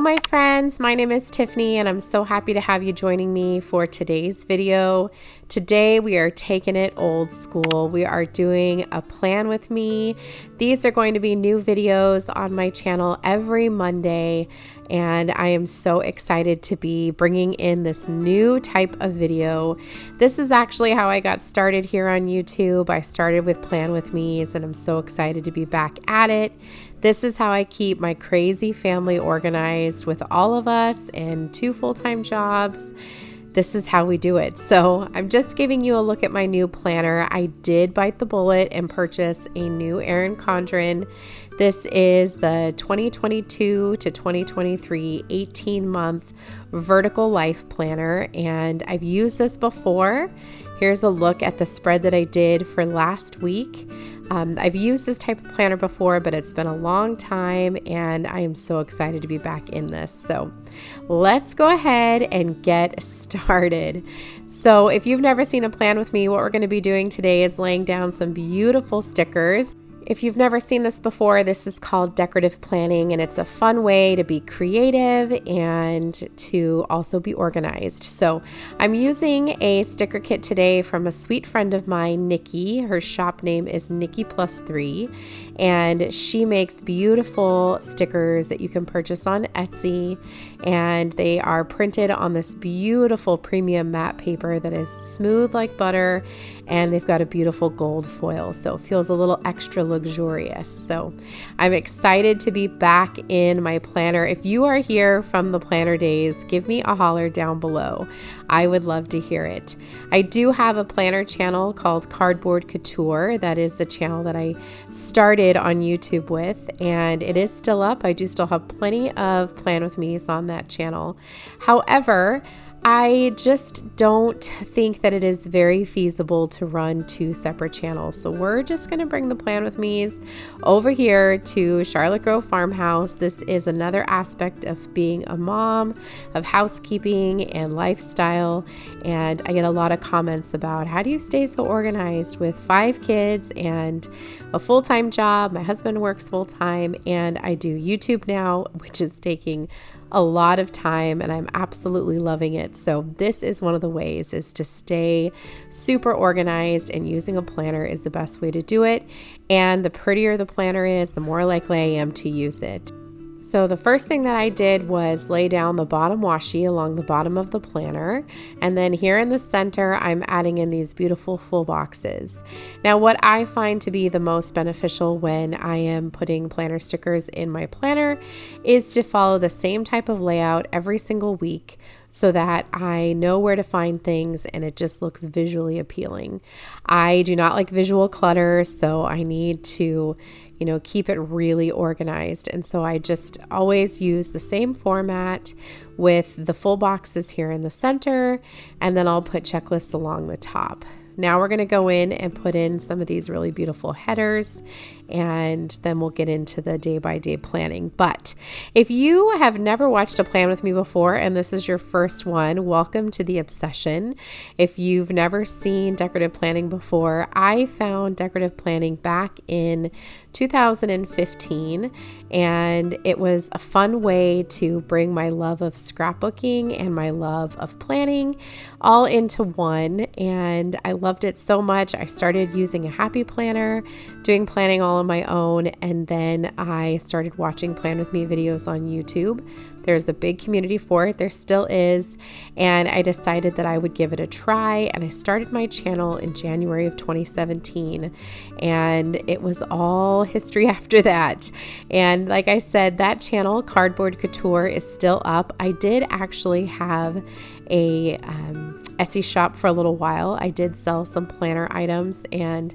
Hello my friends, my name is Tiffany and I'm so happy to have you joining me for today's video. Today we are taking it old school. We are doing a plan with me. These are going to be new videos on my channel every Monday and I am so excited to be bringing in this new type of video. This is actually how I got started here on YouTube. I started with Plan With Me's and I'm so excited to be back at it. This is how I keep my crazy family organized with all of us and 2 full-time jobs. This is how we do it. So I'm just giving you a look at my new planner. I did bite the bullet and purchase a new ERIN CONDREN. This is the 2022 to 2023 18-month vertical life planner, and I've used this before. Here's a look at the spread that I did for last week. I've used this type of planner before, but it's been a long time and I am so excited to be back in this. So let's go ahead and get started. So if you've never seen a plan with me, what we're going to be doing today is laying down some beautiful stickers. If you've never seen this before, this is called Decorative Planning, and it's a fun way to be creative and to also be organized. So I'm using a sticker kit today from a sweet friend of mine, Nikki. Her shop name is Nikki+3, and she makes beautiful stickers that you can purchase on Etsy, and they are printed on this beautiful premium matte paper that is smooth like butter, and they've got a beautiful gold foil, so it feels a little extra luxurious. So I'm excited to be back in my planner. If you are here from the planner days, give me a holler down below. I would love to hear it. I do have a planner channel called Cardboard Couture. That is the channel that I started on YouTube with, and it is still up. I do still have plenty of Plan With Me's on that channel. However, I just don't think that it is very feasible to run 2 separate channels. So we're just going to bring the Plan With Me's over here to Charlotte Grove Farmhouse. This is another aspect of being a mom, of housekeeping and lifestyle. And I get a lot of comments about, how do you stay so organized with 5 kids and a full-time job? My husband works full-time and I do YouTube now, which is taking a lot of time and I'm absolutely loving it. So this is one of the ways, is to stay super organized, and using a planner is the best way to do it. And the prettier the planner is, the more likely I am to use it. So the first thing that I did was lay down the bottom washi along the bottom of the planner, and then here in the center I'm adding in these beautiful full boxes. Now what I find to be the most beneficial when I am putting planner stickers in my planner is to follow the same type of layout every single week, so that I know where to find things and it just looks visually appealing. I do not like visual clutter, so I need to, keep it really organized. And so I just always use the same format with the full boxes here in the center, and then I'll put checklists along the top. Now we're going to go in and put in some of these really beautiful headers, and then we'll get into the day-by-day planning. But if you have never watched a plan with me before and this is your first one, welcome to the obsession. If you've never seen decorative planning before, I found decorative planning back in 2015, and it was a fun way to bring my love of scrapbooking and my love of planning all into one, and I loved it so much. I started using a happy planner, doing planning all on my own, and then I started watching Plan With Me videos on YouTube. There's a big community for it, there still is, and I decided that I would give it a try, and I started my channel in January of 2017, and it was all history after that. And like I said, that channel, Cardboard Couture, is still up. I did actually have a Etsy shop for a little while. I did sell some planner items, and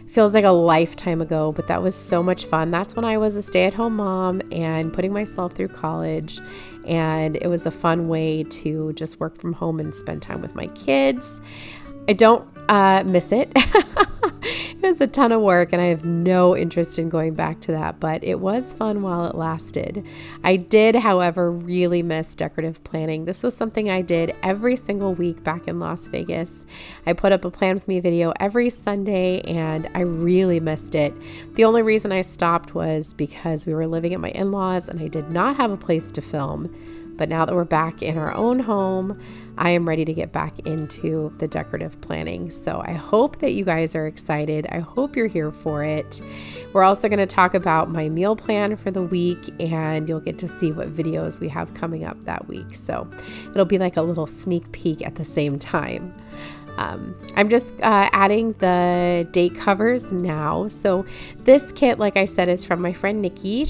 feels like a lifetime ago, but that was so much fun. That's when I was a stay-at-home mom and putting myself through college, and it was a fun way to just work from home and spend time with my kids. I don't miss it. It was a ton of work and I have no interest in going back to that, but it was fun while it lasted. I did, however, really miss decorative planning. This was something I did every single week back in Las Vegas. I put up a Plan With Me video every Sunday and I really missed it. The only reason I stopped was because we were living at my in-laws and I did not have a place to film. But now that we're back in our own home, I am ready to get back into the decorative planning. So I hope that you guys are excited. I hope you're here for it. We're also going to talk about my meal plan for the week, and you'll get to see what videos we have coming up that week. So it'll be like a little sneak peek at the same time. I'm just adding the date covers now. So this kit, like I said, is from my friend Nikki.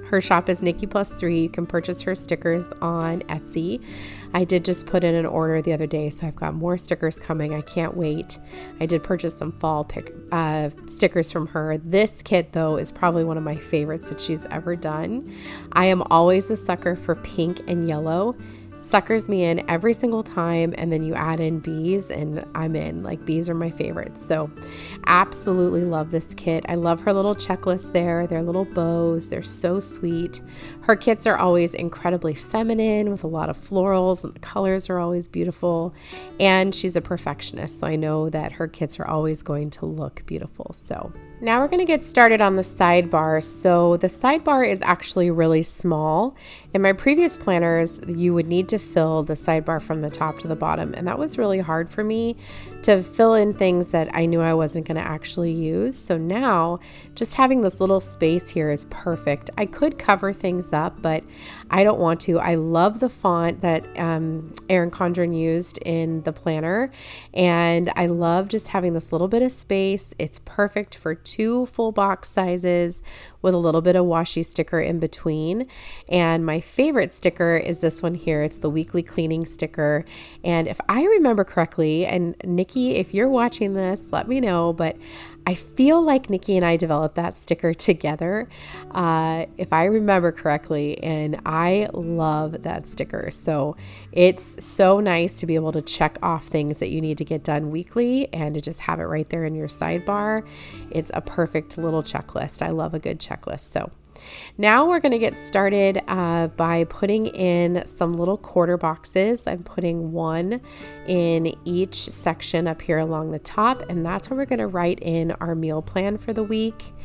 Her shop is Nikki+3. You can purchase her stickers on Etsy. I did just put in an order the other day, so I've got more stickers coming. I can't wait. I did purchase some fall stickers from her. This kit, though, is probably one of my favorites that she's ever done. I am always a sucker for pink and yellow. Suckers me in every single time, and then you add in bees and I'm in. Like, bees are my favorites. So absolutely love this kit. I love her little checklist there. Their little bows, they're so sweet. Her kits are always incredibly feminine with a lot of florals, and the colors are always beautiful, and she's a perfectionist, so I know that her kits are always going to look beautiful. So now we're going to get started on the sidebar. So the sidebar is actually really small. In my previous planners, you would need to fill the sidebar from the top to the bottom, and that was really hard for me to fill in things that I knew I wasn't going to actually use. So now just having this little space here is perfect. I could cover things up, but I don't want to. I love the font that ERIN CONDREN used in the planner, and I love just having this little bit of space. It's perfect for 2 full box sizes with a little bit of washi sticker in between. And my favorite sticker is this one here. It's the weekly cleaning sticker. And if I remember correctly, and Nikki, if you're watching this, let me know, but I feel like Nikki and I developed that sticker together, if I remember correctly, and I love that sticker. So it's so nice to be able to check off things that you need to get done weekly and to just have it right there in your sidebar. It's a perfect little checklist. I love a good checklist. So now we're going to get started by putting in some little quarter boxes. I'm putting one in each section up here along the top, and that's where we're going to write in our meal plan for the week.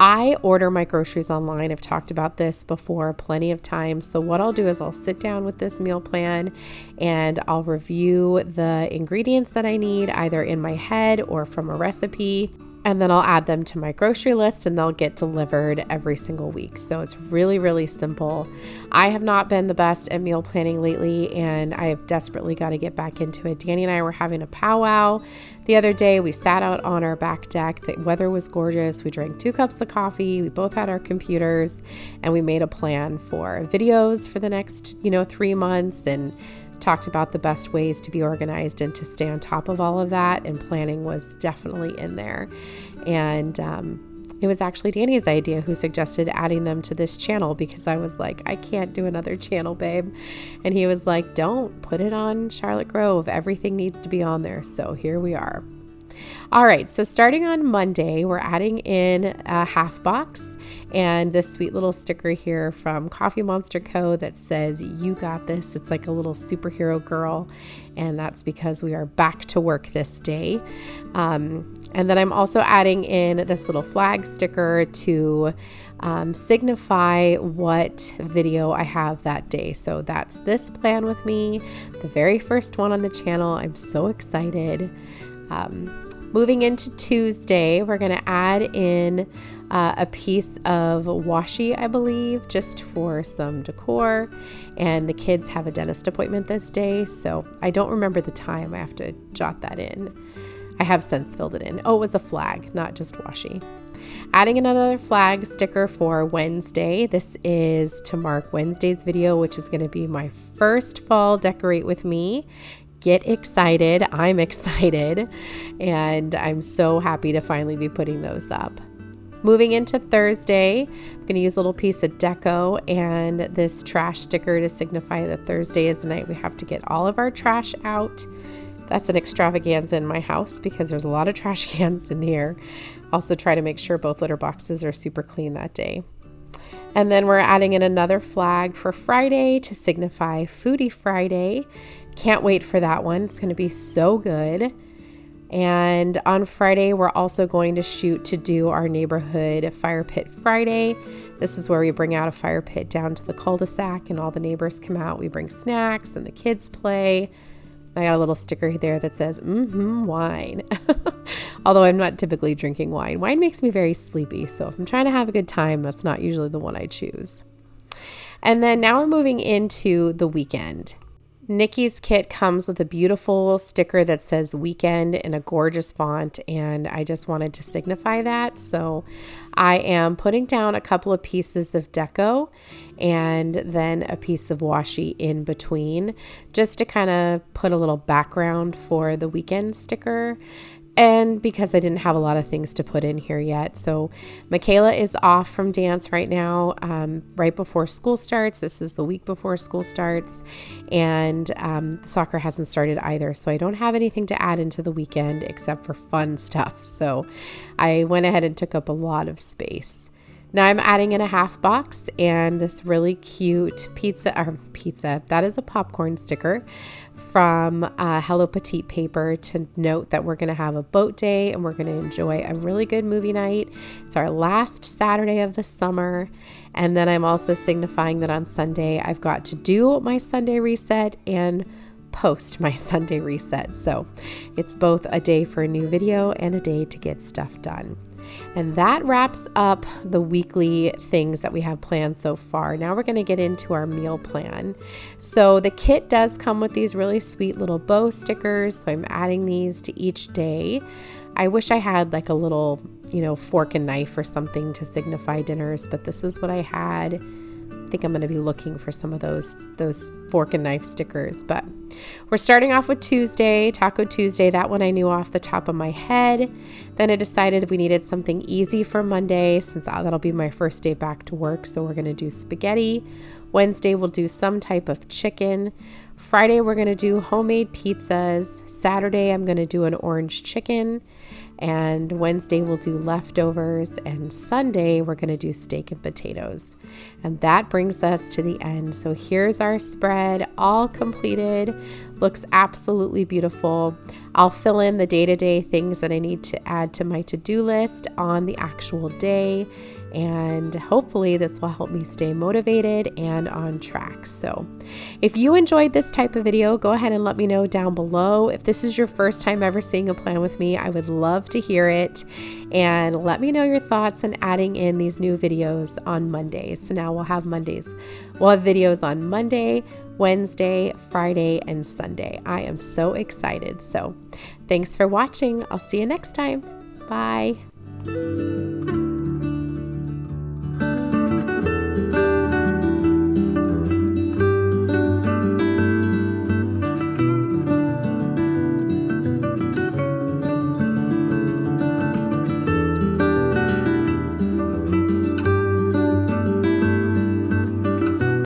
I order my groceries online. I've talked about this before plenty of times. So what I'll do is I'll sit down with this meal plan and I'll review the ingredients that I need either in my head or from a recipe. And then I'll add them to my grocery list and they'll get delivered every single week. So it's really, really simple. I have not been the best at meal planning lately, and I have desperately got to get back into it. Danny and I were having a powwow the other day. We sat out on our back deck. The weather was gorgeous. We drank 2 cups of coffee. We both had our computers, and we made a plan for videos for the next, 3 months, and talked about the best ways to be organized and to stay on top of all of that, and planning was definitely in there. And it was actually Danny's idea who suggested adding them to this channel, because I was like, I can't do another channel, babe. And he was like, don't, put it on Charlotte Grove. Everything needs to be on there. So here we are. All right, so starting on Monday, we're adding in a half box and this sweet little sticker here from Coffee Monster Co. that says, "You got this." It's like a little superhero girl, and that's because we are back to work this day. And then I'm also adding in this little flag sticker to signify what video I have that day. So that's this plan with me, the very first one on the channel. I'm so excited. Moving into Tuesday, we're going to add in a piece of washi, I believe, just for some decor. And the kids have a dentist appointment this day, so I don't remember the time. I have to jot that in. I have since filled it in. Oh, it was a flag, not just washi. Adding another flag sticker for Wednesday. This is to mark Wednesday's video, which is going to be my first fall decorate with me. Get excited. I'm excited, and I'm so happy to finally be putting those up. Moving into Thursday, I'm going to use a little piece of deco and this trash sticker to signify that Thursday is the night we have to get all of our trash out. That's an extravaganza in my house because there's a lot of trash cans in here. Also try to make sure both litter boxes are super clean that day. And then we're adding in another flag for Friday to signify Foodie Friday. Can't wait for that one. It's going to be so good. And on Friday, we're also going to shoot to do our neighborhood Fire Pit Friday. This is where we bring out a fire pit down to the cul-de-sac and all the neighbors come out. We bring snacks and the kids play. I got a little sticker there that says, wine. Although I'm not typically drinking wine. Wine makes me very sleepy. So if I'm trying to have a good time, that's not usually the one I choose. And then now we're moving into the weekend. Nikki's kit comes with a beautiful sticker that says weekend in a gorgeous font, and I just wanted to signify that. So I am putting down a couple of pieces of deco and then a piece of washi in between just to kind of put a little background for the weekend sticker. And because I didn't have a lot of things to put in here yet. So Michaela is off from dance right now, right before school starts. This is the week before school starts. And soccer hasn't started either. So I don't have anything to add into the weekend except for fun stuff. So I went ahead and took up a lot of space. Now I'm adding in a half box and this really cute pizza, that is a popcorn sticker from Hello Petite paper to note that we're going to have a boat day and we're going to enjoy a really good movie night. It's our last Saturday of the summer. And then I'm also signifying that on Sunday I've got to do my Sunday reset and post my Sunday reset. So it's both a day for a new video and a day to get stuff done. And that wraps up the weekly things that we have planned so far. Now we're going to get into our meal plan. So the kit does come with these really sweet little bow stickers. So I'm adding these to each day. I wish I had like a little, fork and knife or something to signify dinners, but this is what I had. I think I'm going to be looking for some of those fork and knife stickers, but we're starting off with Tuesday, Taco Tuesday. That one I knew off the top of my head. Then I decided we needed something easy for Monday since that'll be my first day back to work. So we're going to do spaghetti. Wednesday, we'll do some type of chicken. Friday, we're going to do homemade pizzas. Saturday, I'm going to do an orange chicken. And Wednesday, we'll do leftovers. And Sunday, we're going to do steak and potatoes. And that brings us to the end. So here's our spread, all completed. Looks absolutely beautiful. I'll fill in the day-to-day things that I need to add to my to-do list on the actual day. And hopefully this will help me stay motivated and on track. So if you enjoyed this type of video, go ahead and let me know down below. If this is your first time ever seeing a plan with me, I would love to hear it. And let me know your thoughts on adding in these new videos on Mondays. So now we'll have Mondays. We'll have videos on Monday, Wednesday, Friday, and Sunday. I am so excited. So thanks for watching. I'll see you next time. Bye.